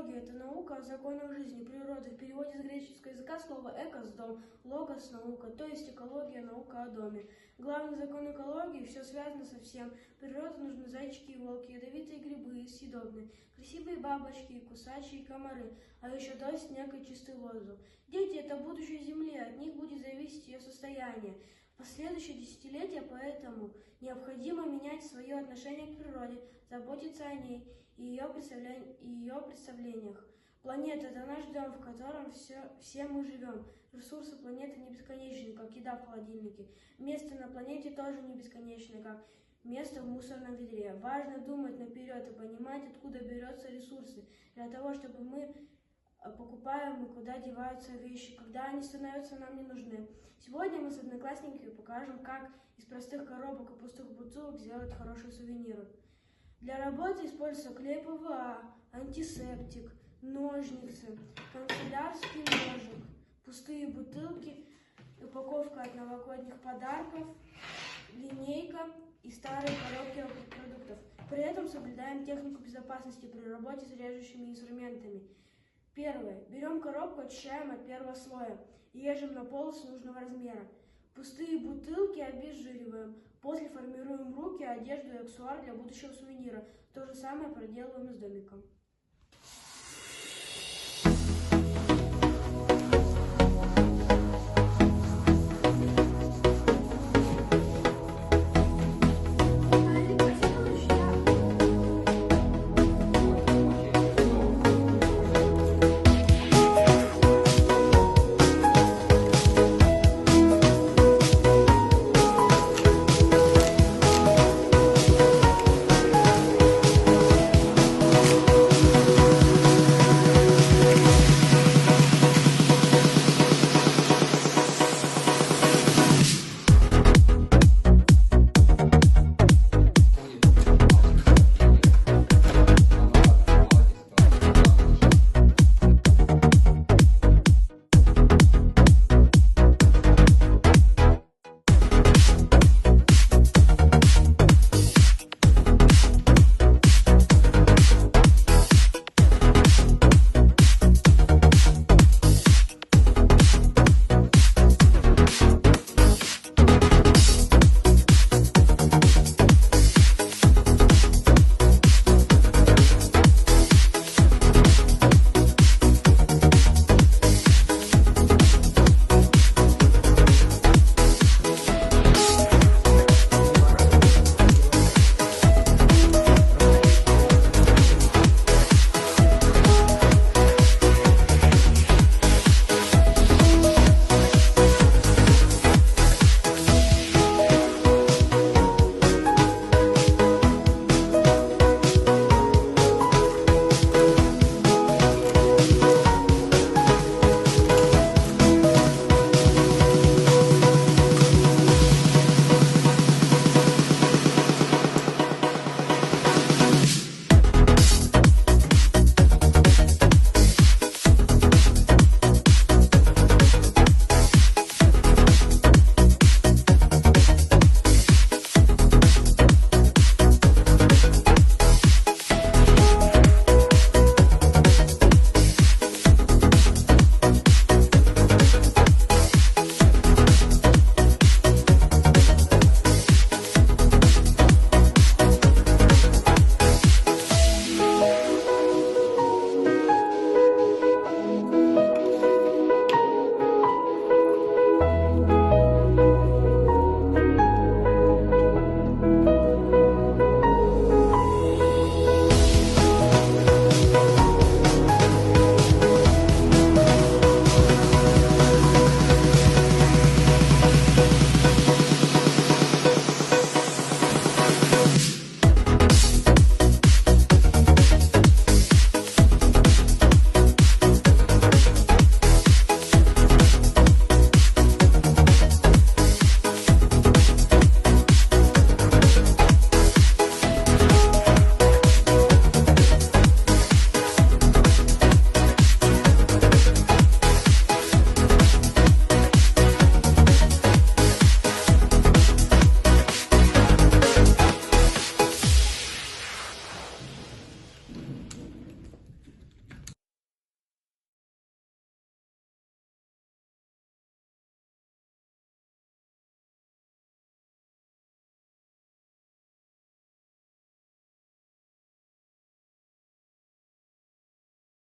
Экология – это наука о законах жизни, природы. В переводе с греческого языка слово «экос» – дом, «логос» – наука, то есть экология – наука о доме. Главный закон экологии – все связано со всем. Природе нужны зайчики и волки, ядовитые грибы и съедобные, красивые бабочки, кусачие комары, а еще дождь, снег и чистый воздух. Дети – это будущее Земли, от них будет зависеть ее состояние. В последующие десятилетия поэтому необходимо менять свое отношение к природе, заботиться о ней и ее представлениях. Планета – это наш дом, в котором все мы живем. Ресурсы планеты не бесконечны, как еда в холодильнике. Место на планете тоже не бесконечное, как место в мусорном ведре. Важно думать наперед и понимать, откуда берутся ресурсы, для того, чтобы мы покупаем и куда деваются вещи, когда они становятся нам не нужны. Сегодня мы с одноклассниками покажем, как из простых коробок и пустых бутылок сделать хорошие сувениры. Для работы используется клей ПВА, антисептик, ножницы, канцелярский ножик, пустые бутылки, упаковка от новогодних подарков, линейка и старые коробки продуктов. При этом соблюдаем технику безопасности при работе с режущими инструментами. Первое. Берем коробку, очищаем от первого слоя и режем на полосы нужного размера. Пустые бутылки обезжириваем. После формируем руки, одежду и аксессуар для будущего сувенира. То же самое проделываем с домиком.